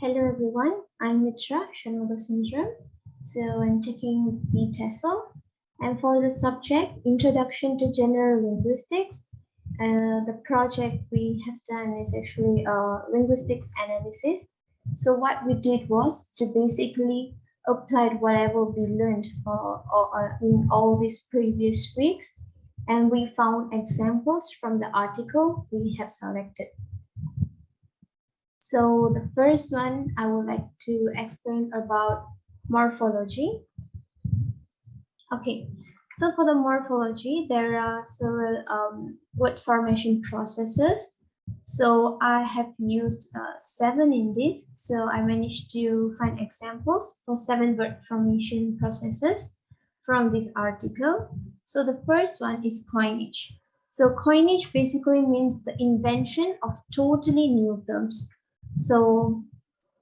Hello everyone, I'm Mitra Shanoga Syndrome. So I'm taking the TESOL, and for the subject Introduction to General Linguistics, the project we have done is actually linguistics analysis. So what we did was to basically apply whatever we learned in all these previous weeks, and we found examples from the article we have selected. So the first one I would like to explain about morphology. Okay, so for the morphology, there are several word formation processes. So I have used 7 in this. So I managed to find examples for 7 word formation processes from this article. So the first one is coinage. So coinage basically means the invention of totally new terms. So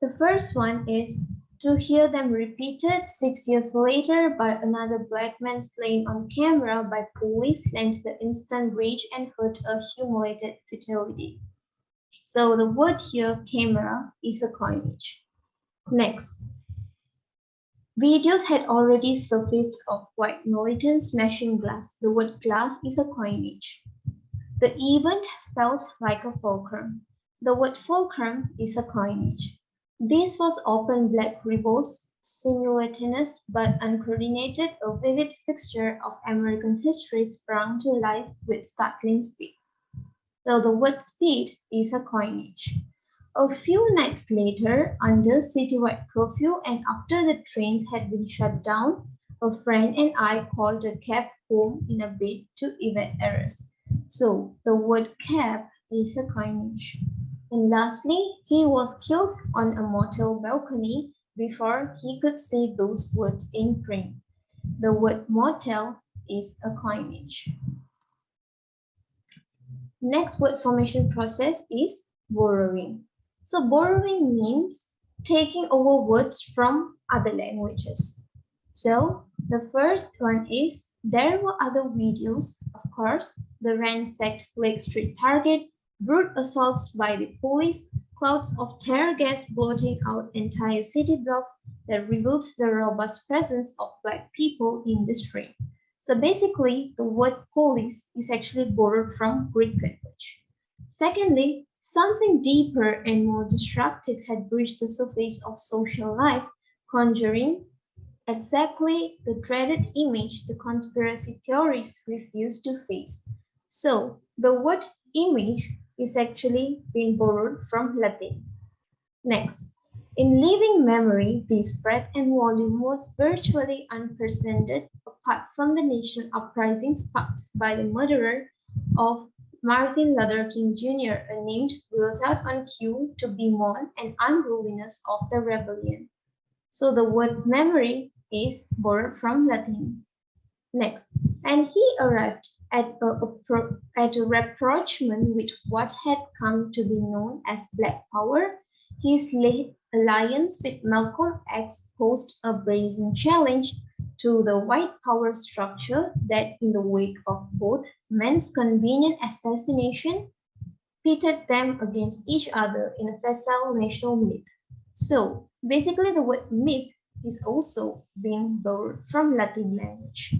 the first one is to hear them repeated 6 years later by another black man slain on camera by police lent the instant rage and hurt accumulated futility. So the word here, camera, is a coinage. Next, videos had already surfaced of white militants smashing glass. The word glass is a coinage. The event felt like a fulcrum. The word fulcrum is a coinage. This was open black revolts, simultaneous but uncoordinated, a vivid fixture of American history sprung to life with startling speed. So the word speed is a coinage. A few nights later, under citywide curfew and after the trains had been shut down, a friend and I called a cab home in a bid to evade arrest. So the word cab is a coinage. And lastly, he was killed on a motel balcony before he could see those words in print. The word motel is a coinage. Next word formation process is borrowing. So borrowing means taking over words from other languages. So the first one is there were other videos, of course, the ransacked Lake Street Target, brute assaults by the police, clouds of tear gas blotting out entire city blocks that revealed the robust presence of black people in the street. So basically, the word police is actually borrowed from Greek language. Secondly, something deeper and more destructive had breached the surface of social life, conjuring exactly the dreaded image the conspiracy theorists refuse to face. So, the word image is actually being borrowed from Latin. Next, in living memory, this breadth and volume was virtually unprecedented apart from the national uprising sparked by the murderer of Martin Luther King Jr., a name wheeled out on cue to bemoan an unruliness of the rebellion. So the word memory is borrowed from Latin. Next, and he arrived at a rapprochement with what had come to be known as Black Power. His late alliance with Malcolm X posed a brazen challenge to the white power structure that, in the wake of both men's convenient assassination, pitted them against each other in a facile national myth. So, basically, the word myth is also being borrowed from Latin language.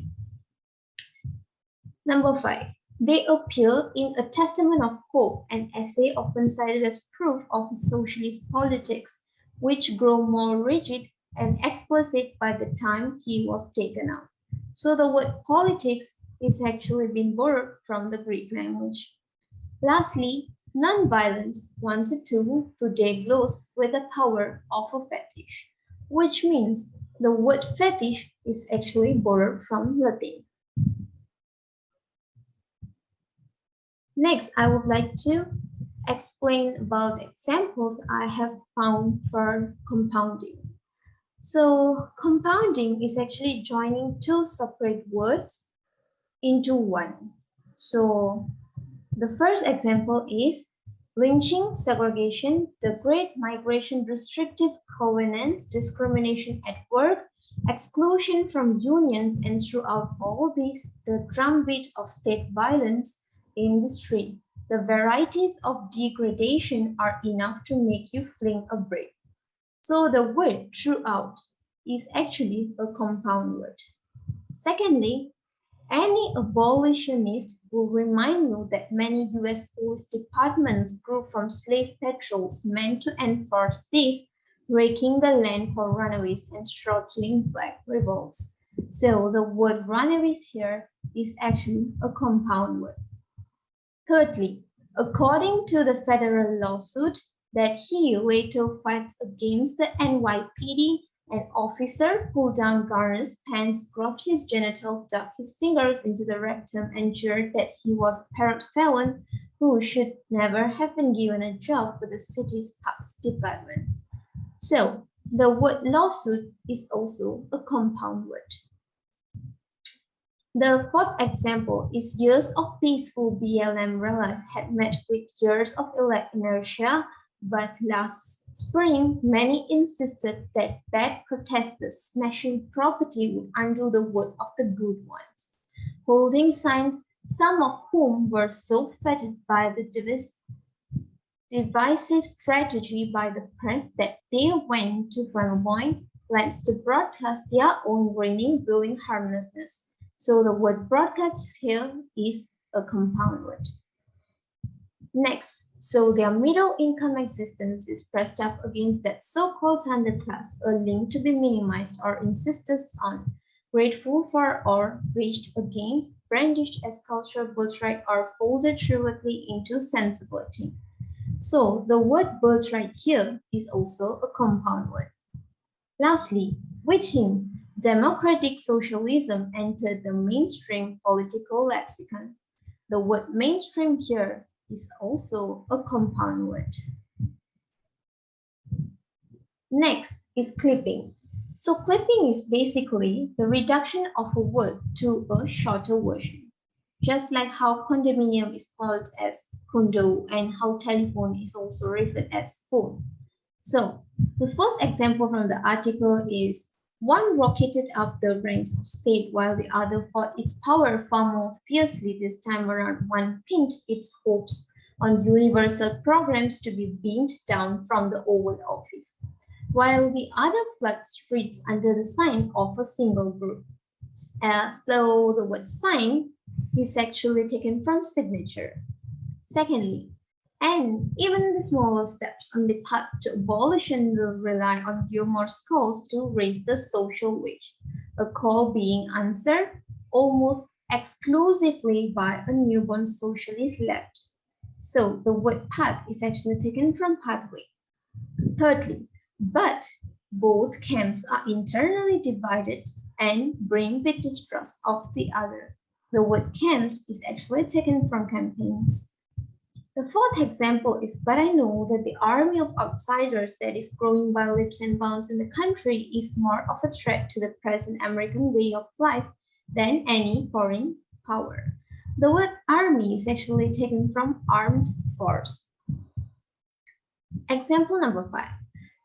Number 5. They appear in A Testament of Hope, an essay often cited as proof of socialist politics, which grew more rigid and explicit by the time he was taken out. So the word politics is actually being borrowed from the Greek language. Lastly, non-violence wants a tool to dig glows with the power of a fetish, which means the word fetish is actually borrowed from Latin. Next, I would like to explain about examples I have found for compounding. So compounding is actually joining two separate words into one. So the first example is lynching, segregation, the Great Migration, restrictive covenants, discrimination at work, exclusion from unions, and throughout all this, the drumbeat of state violence in the street. The varieties of degradation are enough to make you fling a brick. So the word throughout is actually a compound word. Secondly, any abolitionist will remind you that many US police departments grew from slave patrols meant to enforce this, raking the land for runaways and throttling black revolts. So the word runaways here is actually a compound word. Thirdly, according to the federal lawsuit that he later fights against the NYPD, an officer pulled down Garner's pants, grabbed his genitals, dug his fingers into the rectum, and jeered that he was a parrot felon who should never have been given a job with the city's parks department. So, the word lawsuit is also a compound word. The fourth example is years of peaceful BLM rallies had met with years of elect inertia, but last spring, many insisted that bad protesters smashing property would undo the work of the good ones, holding signs, some of whom were so flattered by the divisive strategy by the press that they went to flamboyant lengths to broadcast their own reigning building harmlessness. So the word broadcast here is a compound word. Next, so their middle income existence is pressed up against that so-called underclass, a link to be minimized or insisted on, grateful for or reached against, brandished as cultural birthright or folded shrewdly into sensibility. So the word birthright here is also a compound word. Lastly, with him, democratic socialism entered the mainstream political lexicon. The word mainstream here is also a compound word. Next is clipping. So clipping is basically the reduction of a word to a shorter version. Just like how condominium is called as condo and how telephone is also referred as phone. So the first example from the article is one rocketed up the ranks of state while the other fought its power far more fiercely. This time around, one pinned its hopes on universal programs to be beamed down from the Oval Office, while the other fled streets under the sign of a single group. So the word sign is actually taken from signature. Secondly, and even the smallest steps on the path to abolition will rely on Gilmore's calls to raise the social wage, a call being answered almost exclusively by a newborn socialist left. So the word path is actually taken from pathway. Thirdly, but both camps are internally divided and bring with distrust of the other. The word camps is actually taken from campaigns. The fourth example is, but I know that the army of outsiders that is growing by leaps and bounds in the country is more of a threat to the present American way of life than any foreign power. The word army is actually taken from armed force. Example number 5.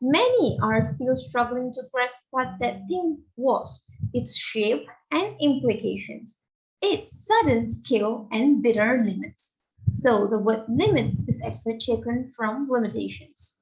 Many are still struggling to grasp what that thing was, its shape and implications, its sudden scale and bitter limits. So the word limits is actually taken from limitations.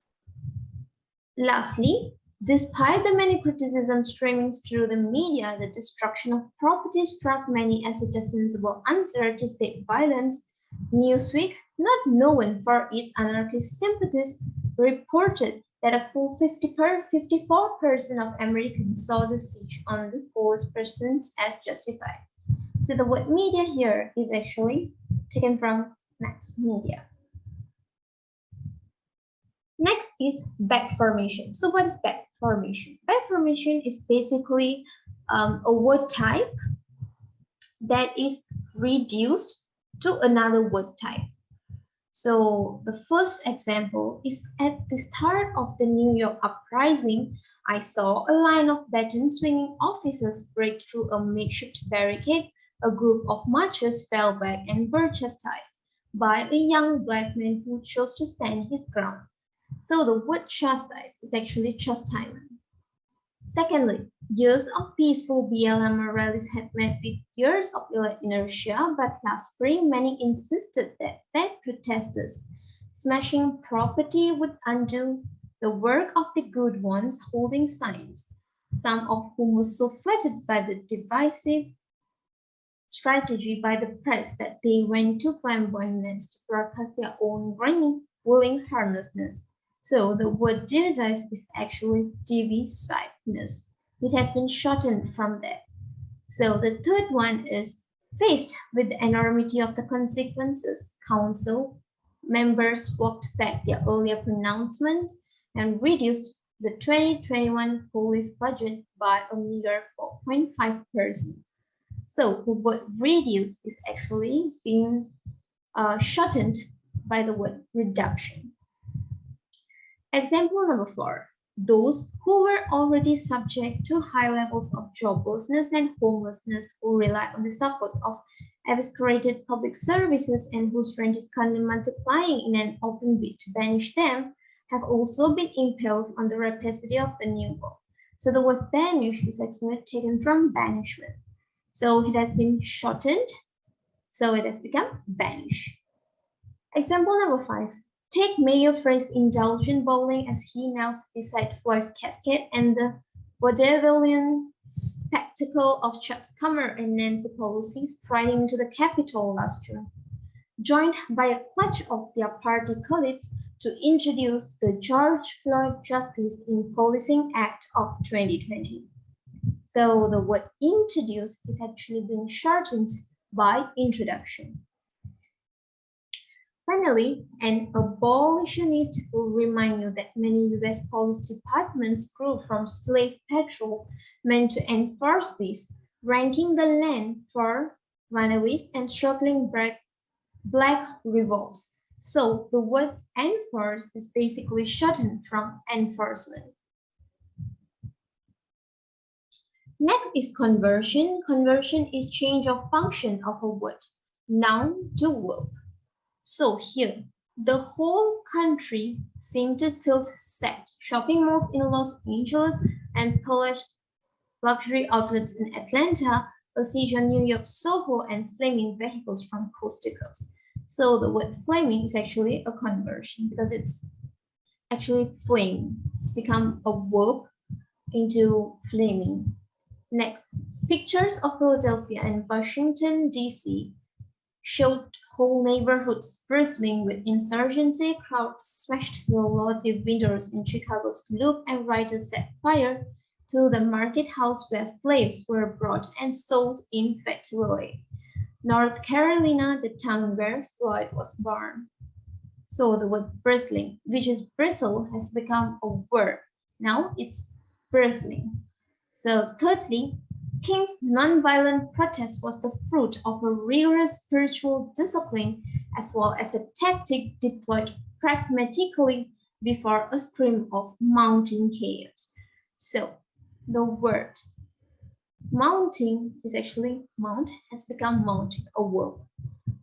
Lastly, despite the many criticisms streaming through the media, the destruction of property struck many as a defensible answer to state violence. Newsweek, not known for its anarchist sympathies, reported that a full 54% of Americans saw the siege on the police presence as justified. So the word media here is actually taken from mass media. Next is back formation. So what is back formation? Back formation is basically a word type that is reduced to another word type. So the first example is at the start of the New York uprising, I saw a line of baton-swinging officers break through a makeshift barricade. A group of marchers fell back and were chastised by a young black man who chose to stand his ground. So the word chastise is actually chastisement. Secondly, years of peaceful BLM rallies had met with years of inertia, but last spring many insisted that bad protesters smashing property would undo the work of the good ones holding signs, some of whom were so flattered by the divisive strategy by the press that they went to flamboyance to broadcast their own willing harmlessness. So the word divisive is actually divisiveness. It has been shortened from that. So the third one is faced with the enormity of the consequences. Council members walked back their earlier pronouncements and reduced the 2021 police budget by a meager 4.5%. So the word reduce is actually being shortened by the word reduction. Example number 4. Those who were already subject to high levels of joblessness and homelessness, who rely on the support of eviscerated public services and whose rent is currently multiplying in an open bid to banish them, have also been impelled on the rapacity of the new world. So the word banish is actually taken from banishment. So it has been shortened, so it has become banish. Example number 5. Take Mayor Frey's indulgent bowling as he knelt beside Floyd's casket and the vaudevillian spectacle of Chuck Schumer and Nancy Pelosi striding into the Capitol last June, joined by a clutch of their party colleagues to introduce the George Floyd Justice in Policing Act of 2020. So the word introduce is actually being shortened by introduction. Finally, an abolitionist will remind you that many U.S. police departments grew from slave patrols meant to enforce this, ranking the land for runaways and struggling black revolts. So the word enforce is basically shortened from enforcement. Next is conversion. Conversion is change of function of a word, noun to verb. So here, the whole country seemed to tilt set. Shopping malls in Los Angeles and college luxury outlets in Atlanta, a siege on New York Soho, and flaming vehicles from coast to coast. So the word flaming is actually a conversion because it's actually flame. It's become a verb into flaming. Next, pictures of Philadelphia and Washington, D.C. showed whole neighborhoods bristling with insurgency. Crowds smashed the lobby windows in Chicago's Loop, and rioters set fire to the market house where slaves were brought and sold in factory. North Carolina, the town where Floyd was born. So the word bristling, which is bristle, has become a verb. Now it's bristling. So thirdly, King's nonviolent protest was the fruit of a rigorous spiritual discipline as well as a tactic deployed pragmatically before a scream of mounting chaos. So the word mounting is actually mount has become mounting, a verb.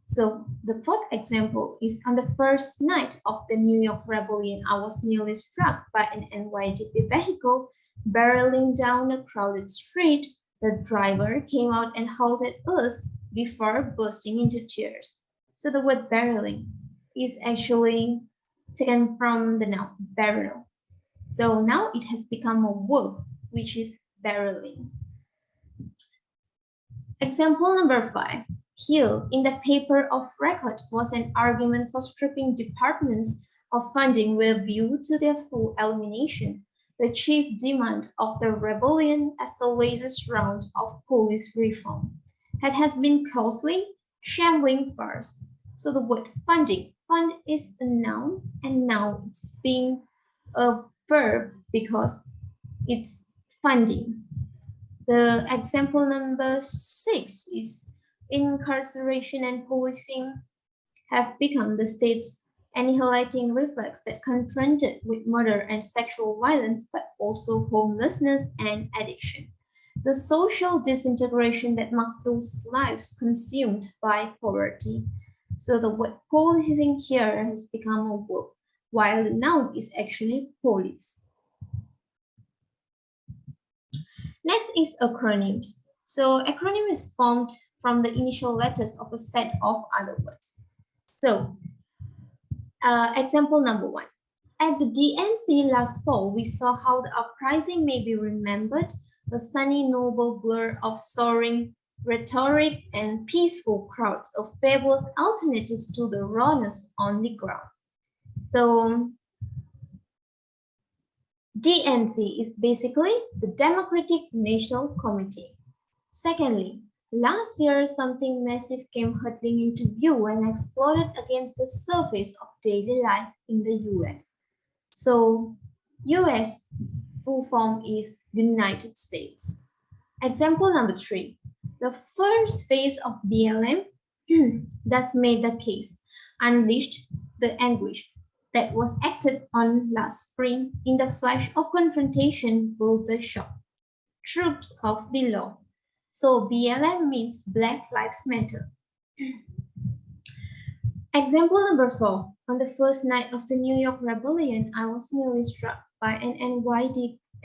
So the fourth example is on the first night of the New York Rebellion, I was nearly struck by an NYPD vehicle barreling down a crowded street. The driver came out and halted us before bursting into tears. So the word barreling is actually taken from the noun barrel. So now it has become a verb, which is barreling. Example number 5. Here in the paper of record was an argument for stripping departments of funding with a view to their full elimination, the chief demand of the rebellion as the latest round of police reform. It has been costly, shambling farce. So the word funding, fund is a noun, and now it's being a verb because it's funding. The example number 6 is incarceration and policing have become the state's annihilating reflex that confronted with murder and sexual violence, but also homelessness and addiction. The social disintegration that marks those lives consumed by poverty. So the word policing here has become a verb, while the noun is actually police. Next is acronyms. So acronym is formed from the initial letters of a set of other words. So example number 1. At the DNC last fall, we saw how the uprising may be remembered, a sunny, noble blur of soaring rhetoric and peaceful crowds of fabulous alternatives to the rawness on the ground. So DNC is basically the Democratic National Committee. Secondly, last year something massive came hurtling into view and exploded against the surface of daily life in the US. So US full form is United States. Example number 3. The first phase of BLM thus made the case, unleashed the anguish that was acted on last spring in the flash of confrontation with the shock. Troops of the law. So BLM means Black Lives Matter. Example number 4. On the first night of the New York Rebellion, I was nearly struck by an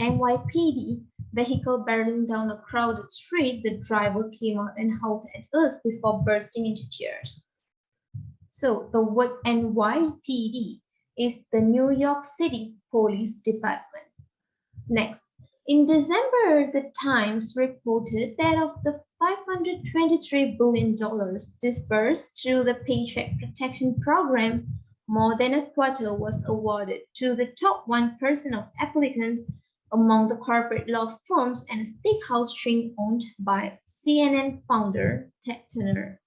NYPD vehicle barreling down a crowded street. The driver came out and howled at us before bursting into tears. So the word NYPD is the New York City Police Department. Next, in December, the Times reported that of the $523 billion disbursed through the Paycheck Protection Program, more than a quarter was awarded to the top 1% of applicants among the corporate law firms and a steakhouse chain owned by CNN founder Ted Turner.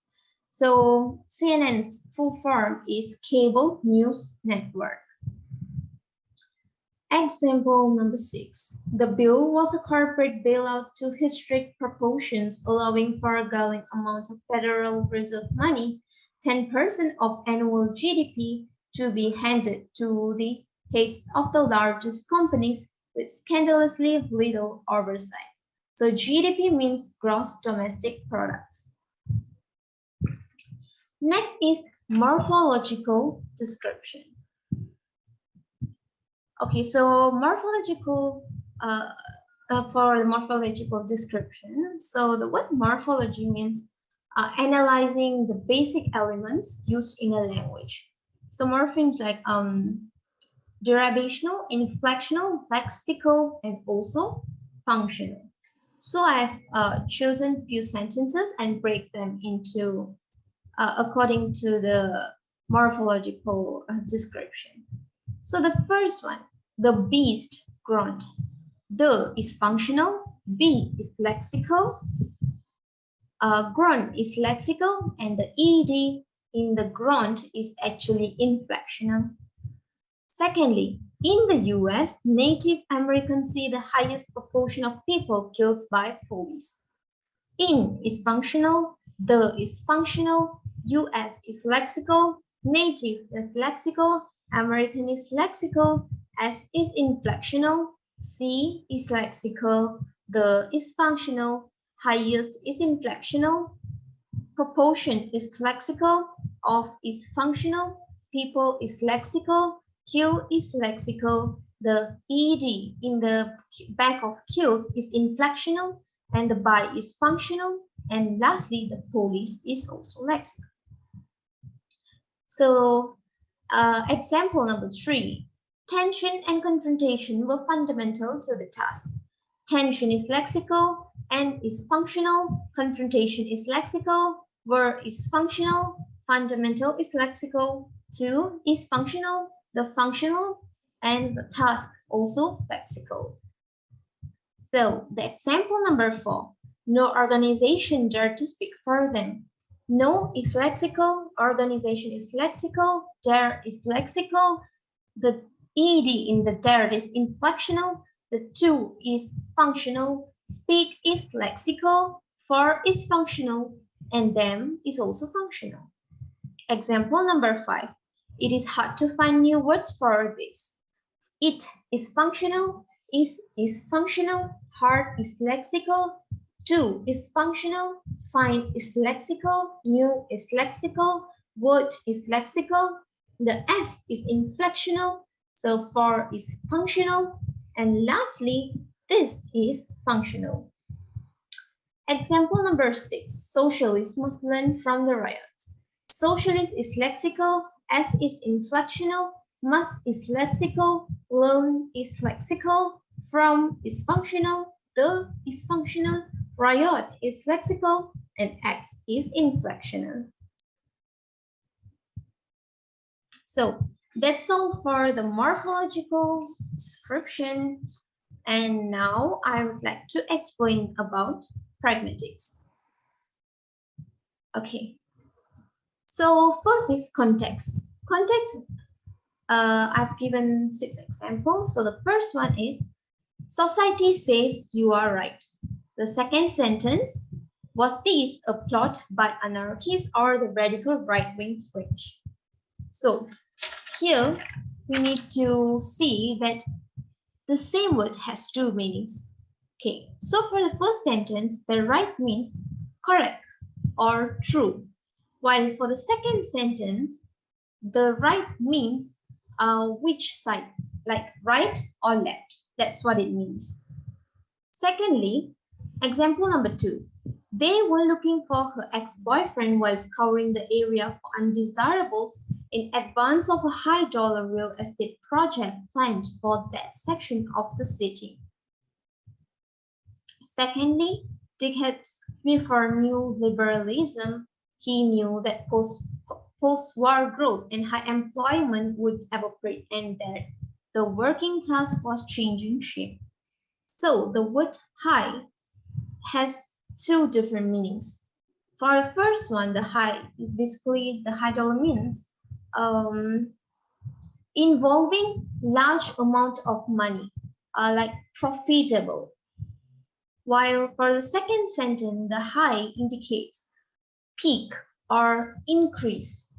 So CNN's full form is Cable News Network. Example number 6. The bill was a corporate bailout to historic proportions, allowing for a galling amount of Federal Reserve money, 10% of annual GDP, to be handed to the heads of the largest companies with scandalously little oversight. So GDP means gross domestic products. Next is morphological description. Okay, so morphological, for the morphological description, so the word morphology means analyzing the basic elements used in a language. So morphemes like derivational, inflectional, lexical, and also functional. So I've chosen few sentences and break them into according to the morphological description. So the first one, the beast grunt. The is functional, B is lexical, grunt is lexical, and the ed in the grunt is actually inflectional. Secondly, in the US, Native Americans see the highest proportion of people killed by police. In is functional, the is functional, US is lexical, native is lexical, American is lexical, S is inflectional, C is lexical, the is functional, highest is inflectional, proportion is lexical, of is functional, people is lexical, kill is lexical, the ed in the back of kills is inflectional, and the by is functional, and lastly, the police is also lexical. So, example number 3, tension and confrontation were fundamental to the task. Tension is lexical, and is functional, confrontation is lexical, were is functional, fundamental is lexical, to is functional, the functional, and the task also lexical. So the example number 4, no organization dare to speak for them. No is lexical, organization is lexical, dare is lexical, the ed in the dare is inflectional, the to is functional, speak is lexical, for is functional, and them is also functional. Example number 5, it is hard to find new words for this. It is functional, is functional, hard is lexical, to is functional, find is lexical, new is lexical, word is lexical, the S is inflectional, so for is functional, and lastly, this is functional. Example number 6, socialists must learn from the riots. Socialist is lexical, S is inflectional, must is lexical, learn is lexical, from is functional, the is functional, riot is lexical, and X is inflectional. So that's all for the morphological description. And now I would like to explain about pragmatics. Okay. So first is context. Context, I've given 6 examples. So the first one is, society says you are right. The second sentence, was this a plot by anarchists or the radical right-wing fringe? So here we need to see that the same word has 2 meanings. Okay, so for the first sentence, the right means correct or true, while for the second sentence, the right means which side, like right or left. That's what it means. Secondly, example number 2. They were looking for her ex-boyfriend while scouring the area for undesirables in advance of a high-dollar real estate project planned for that section of the city. Secondly, Dick had for new liberalism. He knew that post-war growth and high employment would evaporate and that the working class was changing shape. So the word high has 2 different meanings. For the first one, the high is basically the high dollar means involving large amount of money, like profitable. While for the second sentence, the high indicates peak or increase.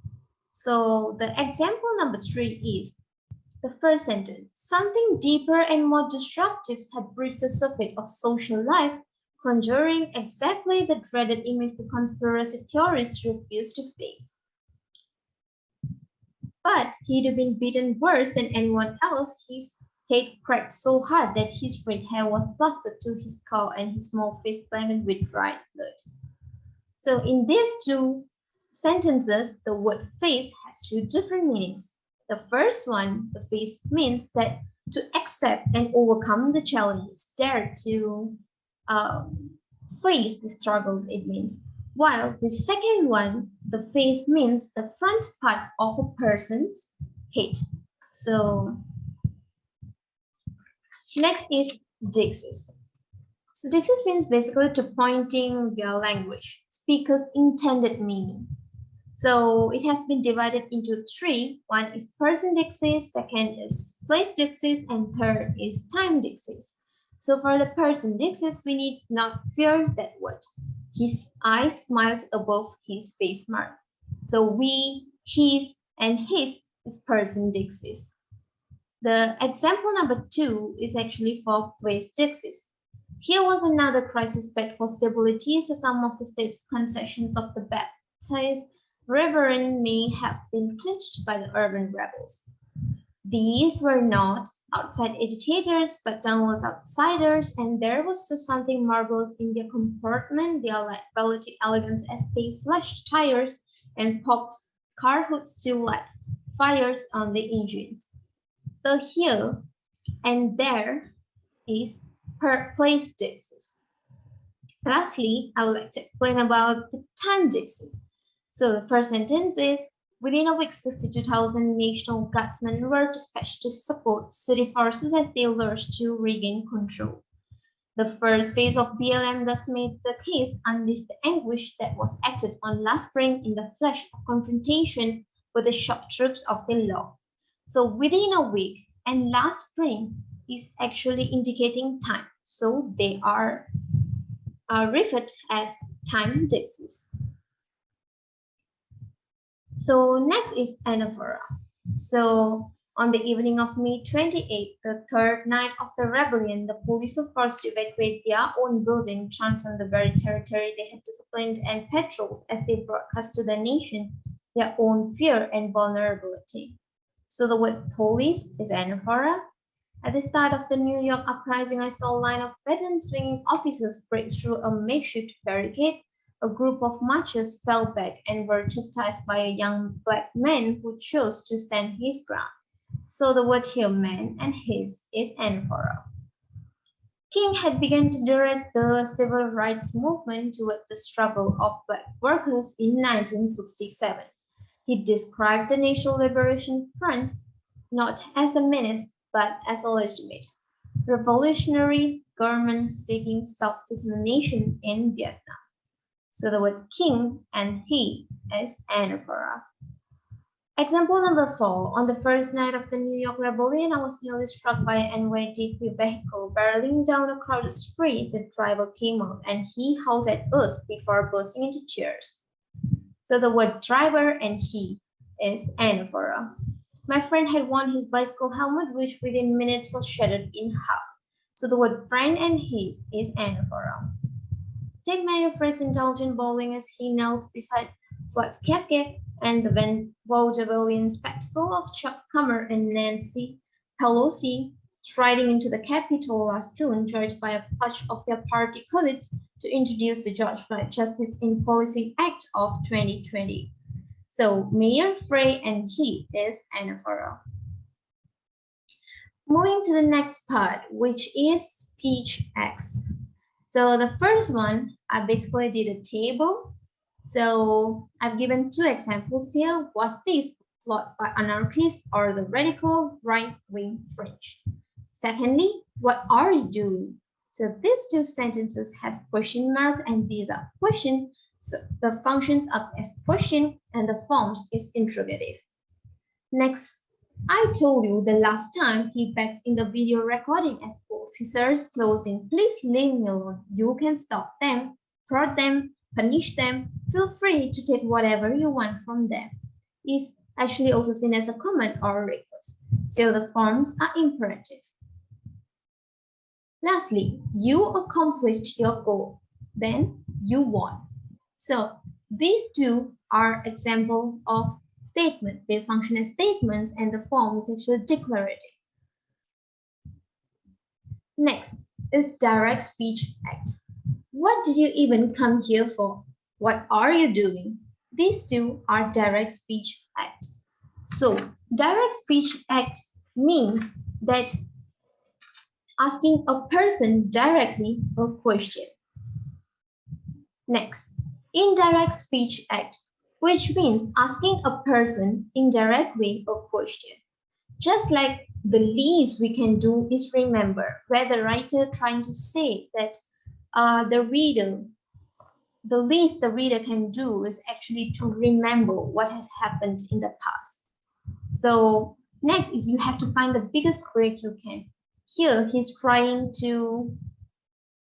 So the example number 3 is the first sentence. Something deeper and more destructive had breached the surface of social life, conjuring exactly the dreaded image the conspiracy theorists refused to face. But he'd have been beaten worse than anyone else. His head cracked so hard that his red hair was plastered to his skull and his small face blinded with dried blood. So in these 2 sentences, the word face has 2 different meanings. The first one, the face, means that to accept and overcome the challenges, dare to face the struggles, it means. While the second one, the face, means the front part of a person's head. So next is deixis. So deixis means basically to pointing via language, speaker's intended meaning. So it has been divided into 3. One is person deixis, second is place deixis, and third is time deixis. So for the person deixis, we need not fear that word. His eyes smiled above his face mark. So we, his, and his is person deixis. The example number 2 is actually for place deixis. Here was another crisis bet for stability, so some of the state's concessions of the Baptist Reverend may have been clinched by the urban rebels. These were not outside agitators, but downwards outsiders, and there was something marvelous in their comportment, their light, elegance as they slashed tires and popped car hoods to light fires on the engines. So here and there is per place deixis. Lastly, I would like to explain about the time deixis. So the first sentence is, within a week, 62,000 National Guardsmen were dispatched to support city forces as they lurched to regain control. The first phase of BLM thus made the case unleashed the anguish that was acted on last spring in the flash of confrontation with the shock troops of the law. So within a week and last spring is actually indicating time. So they are referred as time deixis. So next is anaphora. So on the evening of May 28, the third night of the rebellion, the police were forced to evacuate their own building, transcend the very territory they had disciplined and patrols as they broadcast to the nation their own fear and vulnerability. So the word police is anaphora. At the start of the New York uprising, I saw a line of baton-swinging officers break through a makeshift barricade. A group of marchers fell back and were chastised by a young black man who chose to stand his ground. So the word here man and his is anaphora. King had begun to direct the civil rights movement toward the struggle of black workers in 1967. He described the National Liberation Front not as a menace but as a legitimate revolutionary government seeking self-determination in Vietnam. So the word king and he is anaphora. Example number 4. On the first night of the New York Rebellion, I was nearly struck by an NYPD vehicle barreling down a crowded street. The driver came out and he howled at us before bursting into tears. So the word driver and he is anaphora. My friend had worn his bicycle helmet, which within minutes was shattered in half. So the word friend and his is anaphora. Take Mayor Fresh indulgent bowling as he knelt beside Floyd's casket, and the vaudeville spectacle of Chuck Schumer and Nancy Pelosi striding into the Capitol last June, joined by a pledge of their party colleagues to introduce the Justice in Policing Act of 2020. So Mayor Frey and he is anaphora. Moving to the next part, which is speech acts. So the first one, I basically did a table. So I've given 2 examples here. Was this plot by anarchists or the radical right-wing fringe? Secondly, what are you doing? So these 2 sentences has question mark and these are question. So the functions up as question and the forms is interrogative. Next, I told you the last time he begs in the video recording as officers closing, please leave me alone. You can stop them, prod them, punish them. Feel free to take whatever you want from them. Is actually also seen as a command or a request. So the forms are imperative. Lastly, you accomplished your goal, then you won. So these 2 are example of statement. They function as statements and the form is actually declarative. Next is direct speech act. What did you even come here for? What are you doing? These 2 are direct speech act. So direct speech act means that asking a person directly a question. Next, indirect speech act, which means asking a person indirectly a question. Just like the least we can do is remember, where the writer trying to say that the least the reader can do is actually to remember what has happened in the past. So next is you have to find the biggest break you can. Here he's trying to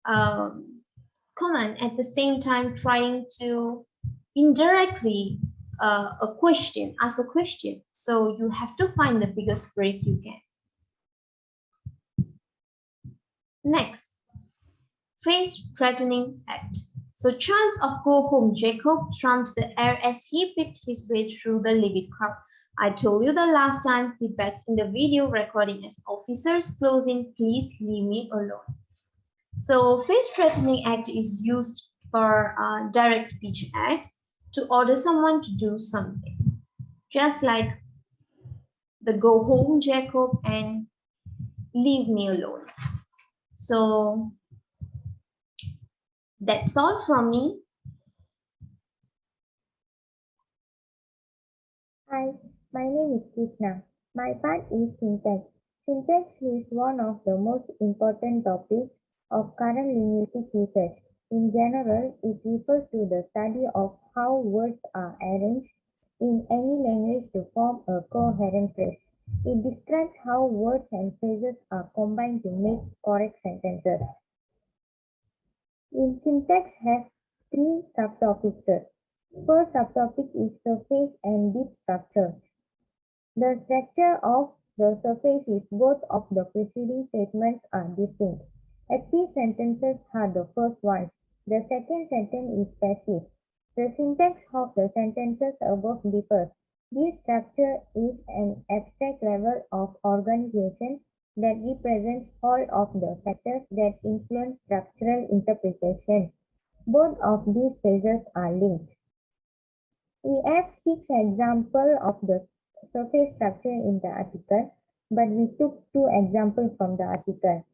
comment at the same time trying to indirectly ask a question. So you have to find the biggest break you can. Next, face-threatening act. So chants of "Go home, Jacob" trumped the air as he picked his way through the livid crowd. I told you the last time he begs in the video recording as officers closing, please leave me alone. So face-threatening act is used for direct speech acts to order someone to do something. Just like the "Go home, Jacob" and "Leave me alone." So that's all from me. Hi, my name is Krishna. My part is syntax. Syntax is one of the most important topics of current linguistic research. In general, it refers to the study of how words are arranged in any language to form a coherent phrase. It describes how words and phrases are combined to make correct sentences. In syntax has 3 subtopics. First subtopic is surface and deep structure. The structure of the surface is both of the preceding statements are distinct. Active sentences are the first ones. The second sentence is passive. The syntax of the sentences above differs. This structure is an abstract level of organization that represents all of the factors that influence structural interpretation. Both of these phases are linked. We have 6 examples of the surface structure in the article. but we took two examples from the article.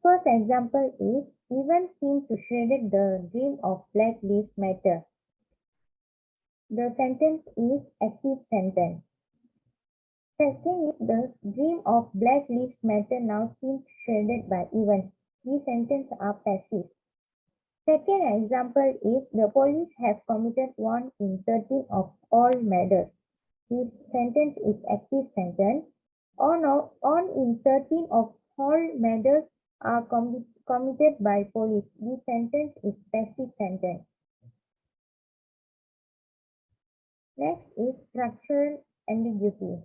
First example is, events seem to shredded the dream of Black Lives Matter. The sentence is active sentence. Second is, the dream of Black Lives Matter now seems shredded by events. These sentences are passive. Second example is, the police have committed 1 in 13 of all murders. This sentence is active sentence. On in 13 of all murders are committed by police. This sentence is passive sentence. Next is structural ambiguity.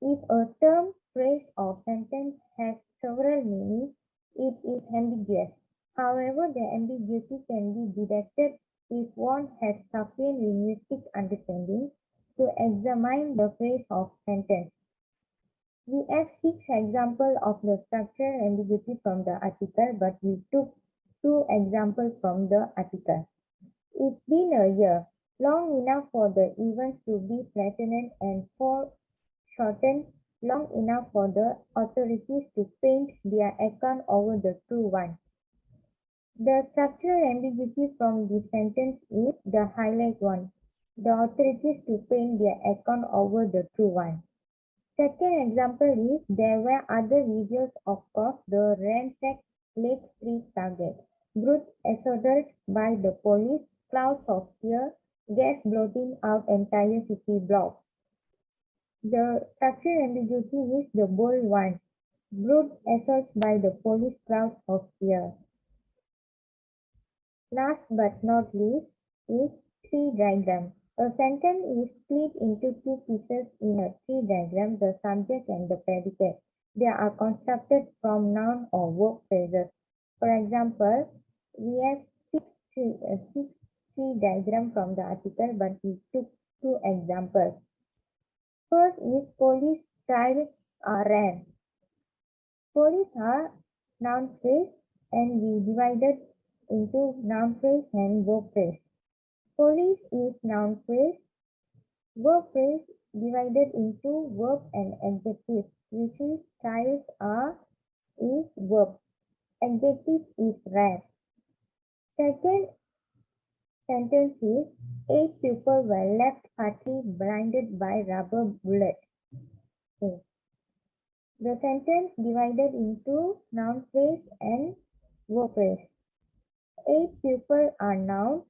If a term, phrase, or sentence has several meanings, it is ambiguous. However, the ambiguity can be detected if one has sufficient linguistic understanding to examine the phrase or sentence. We have 6 examples of the structural ambiguity from the article, but we took 2 examples from the article. It's been a year, long enough for the events to be flattened and foreshortened, long enough for the authorities to paint their account over the true one. The structural ambiguity from this sentence is the highlight one. The authorities to paint their account over the true one. Second example is, there were other videos of course the ransacked Lake Street target. Brute assaults by the police, clouds of fear, gas blotting out entire city blocks. The structural ambiguity is the bold one. Brute assaults by the police, clouds of fear. Last but not least is tree diagram. A sentence is split into two pieces in a tree diagram, the subject and the predicate. They are constructed from noun or verb phrases. For example, we have six tree diagram from the article, but we took 2 examples. First is, police trials are rare. Police are noun phrase, and we divided into noun phrase and verb phrase. Police is noun phrase. Verb phrase divided into verb and adjective, which is trials are is verb. Adjective is rare. Second sentence is, 8 people were left partly blinded by rubber bullet. Okay. The sentence divided into noun phrase and verb phrase. 8 people are nouns.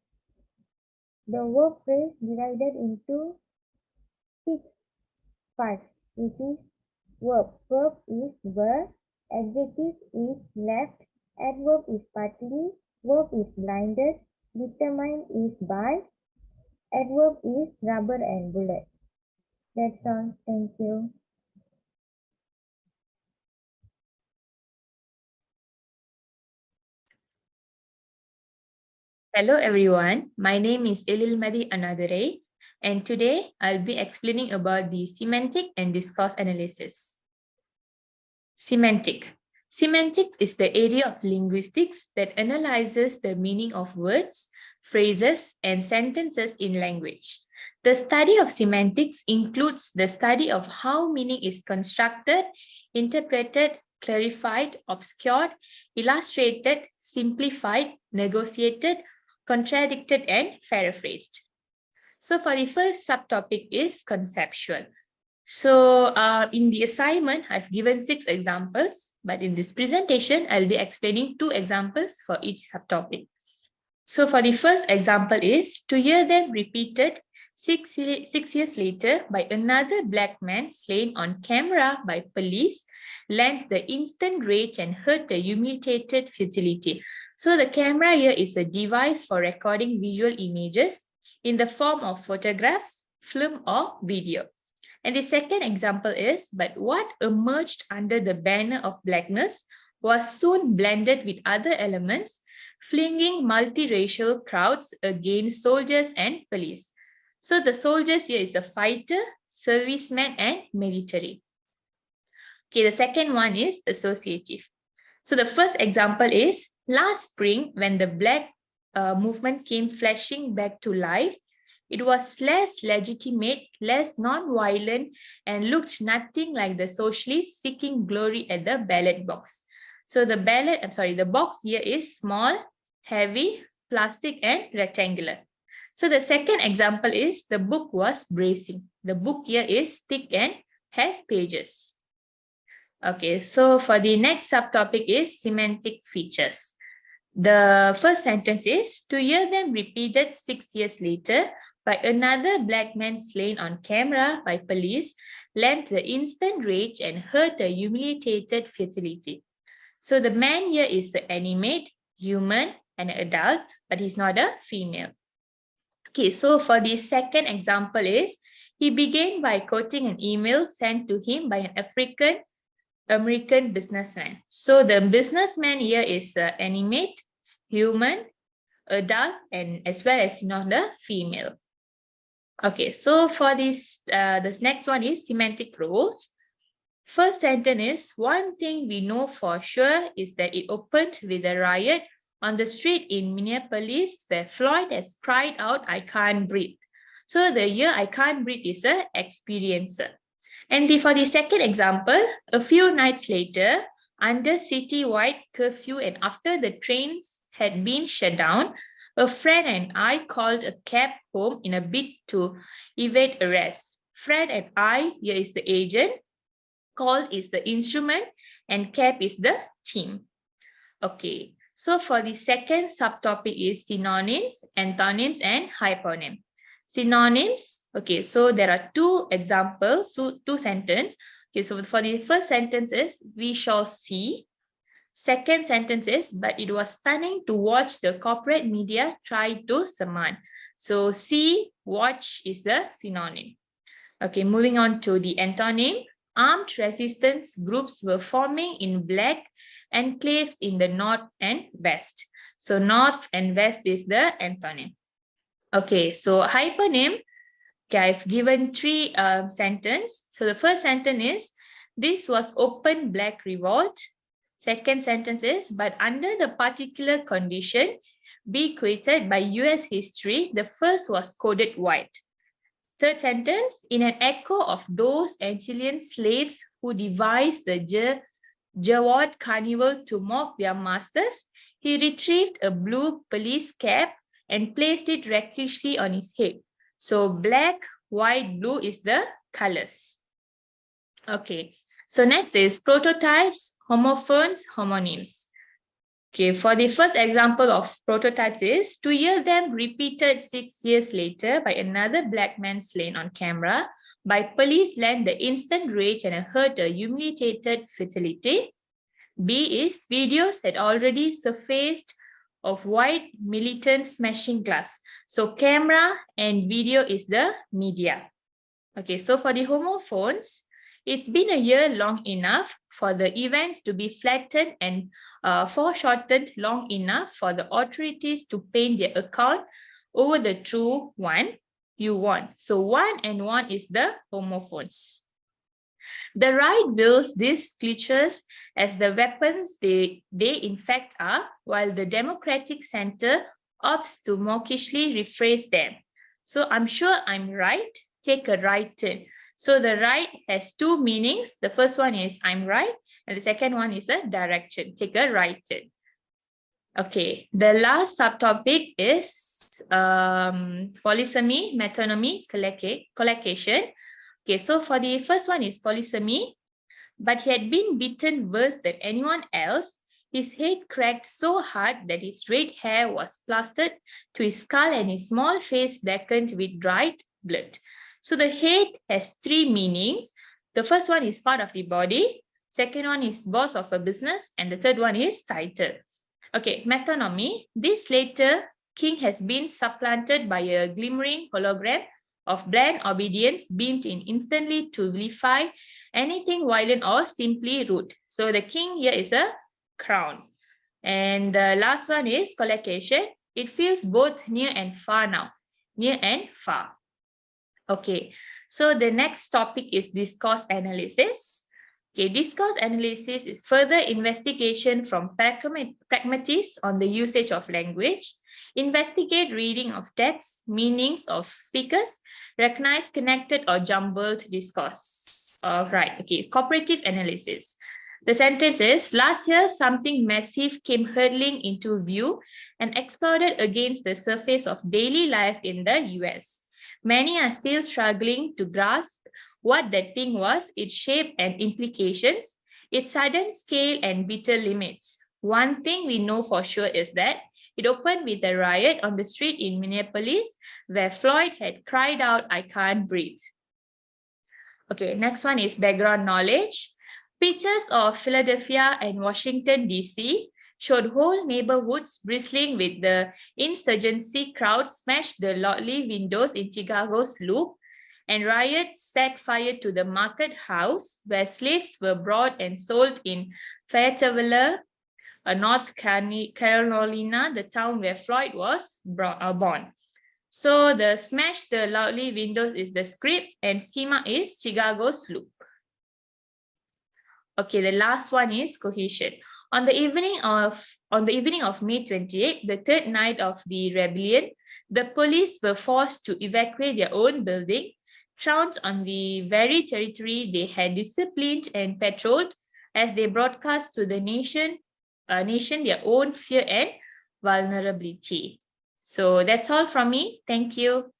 The verb phrase divided into 6 parts, which is verb. Verb is were, adjective is left, adverb is partly, verb is blinded, determined is by, adverb is rubber and bullet. That's all. Thank you. Hello everyone, my name is Elilmadi Anadure, and today I'll be explaining about the semantic and discourse analysis. Semantic. Semantics is the area of linguistics that analyzes the meaning of words, phrases, and sentences in language. The study of semantics includes the study of how meaning is constructed, interpreted, clarified, obscured, illustrated, simplified, negotiated, contradicted, and paraphrased. So for the first subtopic is conceptual. So in the assignment, I've given 6 examples, but in this presentation, I'll be explaining 2 examples for each subtopic. So for the first example is, to hear them repeated 6 years later by another black man slain on camera by police lent the instant rage and hurt the humiliated futility. So the camera here is a device for recording visual images in the form of photographs, film, or video. And the second example is, but what emerged under the banner of blackness was soon blended with other elements, flinging multiracial crowds against soldiers and police. So the soldiers here is a fighter, serviceman, and military. Okay, the second one is associative. So the first example is, last spring when the black movement came flashing back to life, It was less legitimate, less non-violent, and looked nothing like the socialists seeking glory at the ballot box. So the the box here is small, heavy, plastic, and rectangular. So the second example is the book was bracing. The book here is thick and has pages. Okay, so for the next subtopic is semantic features. The first sentence is, to hear them repeated 6 years later by another black man slain on camera by police lent the instant rage and hurt the humiliated futility. So the man here is an animate, human, and an adult, but he's not a female. Okay, so for the second example is, he began by quoting an email sent to him by an American businessman. So the businessman here is animate, human, adult, and as well as not the female. Okay, so for this next one is semantic roles. First sentence is, one thing we know for sure is that it opened with a riot on the street in Minneapolis where Floyd has cried out, I can't breathe. So the here I can't breathe is a experiencer. And for the second example, a few nights later, under citywide curfew and after the trains had been shut down, a friend and I called a cab home in a bid to evade arrest. Friend and I, here is the agent, called is the instrument, and cab is the team. Okay, so for the second subtopic is synonyms, antonyms, and hyponym. Synonyms, okay, so there are two examples, so two sentences. Okay, so for the first sentence is, we shall see. Second sentence is, but it was stunning to watch the corporate media try to summon. So see, watch is the synonym. Okay, moving on to the antonym. Armed resistance groups were forming in black enclaves in the north and west. So north and west is the antonym. Okay, so hyponym, okay, I've given three sentences. So the first sentence is, this was open black revolt. Second sentence is, but under the particular condition bequeathed by US history, the first was coded white. Third sentence, in an echo of those Antillean slaves who devised the Jawad carnival to mock their masters, he retrieved a blue police cap and placed it recklessly on his head. So black, white, blue is the colors. Okay, so next is prototypes, homophones, homonyms. Okay, for the first example of prototypes is, to hear them repeated 6 years later by another black man slain on camera by police lent the instant rage and hurt a humiliated futility. B is, videos had already surfaced of white militants smashing glass. So camera and video is the media. Okay, so for the homophones, it's been a year long enough for the events to be flattened and foreshortened long enough for the authorities to paint their account over the true one you want. So 1 and 1 is the homophones. The right bills these cliches as the weapons they in fact are, while the Democratic Center opts to mawkishly rephrase them. So I'm sure I'm right, take a right turn. So the right has two meanings. The first one is I'm right, and the second one is the direction, take a right turn. Okay, the last subtopic is polysemy, metonymy, collocation. Okay, so for the first one is polysemy, but he had been beaten worse than anyone else. His head cracked so hard that his red hair was plastered to his skull and his small face blackened with dried blood. So the head has three meanings. The first one is part of the body. Second one is boss of a business. And the third one is title. Okay, metonymy. This later king has been supplanted by a glimmering hologram of bland obedience beamed in instantly to vilify anything violent or simply rude. So the king here is a crown. And the last one is collocation. It feels both near and far now. Near and far. Okay, so the next topic is discourse analysis. Okay, discourse analysis is further investigation from pragmatists on the usage of language. investigate reading of texts, meanings of speakers, recognize connected or jumbled discourse. Right, okay, cooperative analysis. The sentence is, last year something massive came hurtling into view and exploded against the surface of daily life in the US. Many are still struggling to grasp what that thing was, its shape and implications, its sudden scale and bitter limits. One thing we know for sure is that it opened with a riot on the street in Minneapolis where Floyd had cried out, "I can't breathe." Okay, next one is background knowledge. Pictures of Philadelphia and Washington, D.C. showed whole neighborhoods bristling with the insurgency crowd smashed the lordly windows in Chicago's Loop, and riots set fire to the market house where slaves were brought and sold in Fayetteville, North Carolina, the town where Floyd was born. So the smash the loudly windows is the script and schema is Chicago's Loop. Okay, the last one is cohesion. On the evening of May 28, the third night of the rebellion, the police were forced to evacuate their own building, trounced on the very territory they had disciplined and patrolled as they broadcast to the nation their own fear and vulnerability. So that's all from me. Thank you.